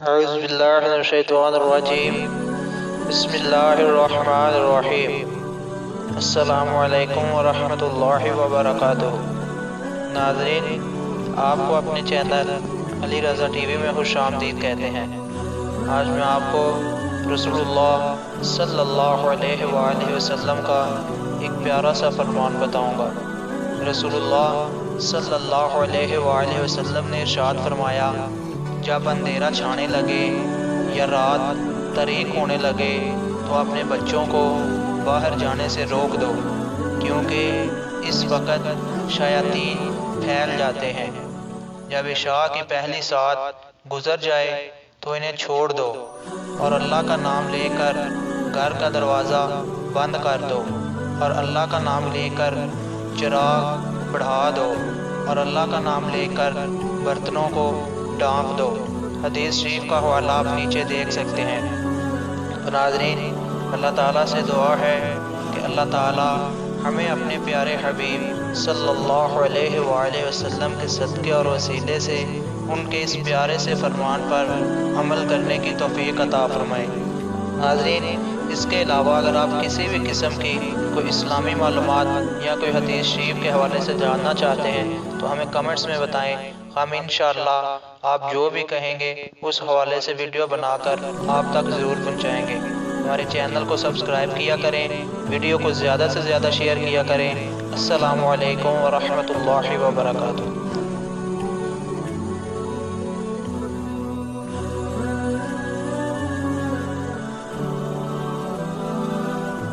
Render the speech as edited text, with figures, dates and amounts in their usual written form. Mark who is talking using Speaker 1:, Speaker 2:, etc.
Speaker 1: اعوذ باللہ من الشیطان الرجیم بسم اللہ الرحمن الرحیم السلام علیکم ورحمۃ اللہ وبرکاتہ۔ ناظرین، آپ کو اپنے channel Ali Raza T V میں خوش آمدید کہتے ہیں۔ آج میں آپ کو رسول اللہ صلی اللہ علیہ وآلہ وسلم کا ایک پیارا سا فرمان بتاؤں گا۔ رسول اللہ صلی اللہ علیہ وآلہ وسلم نے ارشاد فرمایا، جب اندھیرا چھانے لگے یا رات طریق ہونے لگے تو اپنے بچوں کو باہر جانے سے روک دو، کیونکہ اس وقت شیاطین پھیل جاتے ہیں۔ جب عشاء کی پہلی ساعت گزر جائے تو انہیں چھوڑ دو اور اللہ کا نام لے کر گھر کا دروازہ بند کر دو، اور اللہ کا نام لے کر چراغ بڑھا دو، اور اللہ کا نام لے کر برتنوں کو ڈانپ دو۔ حدیث شریف کا حوالہ آپ نیچے دیکھ سکتے ہیں۔ ناظرین، اللہ تعالیٰ سے دعا ہے کہ اللہ تعالیٰ ہمیں اپنے پیارے حبیب صلی اللہ علیہ وآلہ وسلم کے صدقے اور وسیلے سے ان کے اس پیارے سے فرمان پر عمل کرنے کی توفیق عطا فرمائے۔ ناظرین، اس کے علاوہ اگر آپ کسی بھی قسم کی کوئی اسلامی معلومات یا کوئی حدیث شریف کے حوالے سے جاننا چاہتے ہیں تو ہمیں کمنٹس میں بتائیں، ہم انشاءاللہ آپ جو بھی کہیں گے اس حوالے سے ویڈیو بنا کر آپ تک ضرور پہنچائیں گے۔ ہمارے چینل کو سبسکرائب کیا کریں، ویڈیو کو زیادہ سے زیادہ شیئر کیا کریں۔ السلام علیکم ورحمۃ اللہ وبرکاتہ۔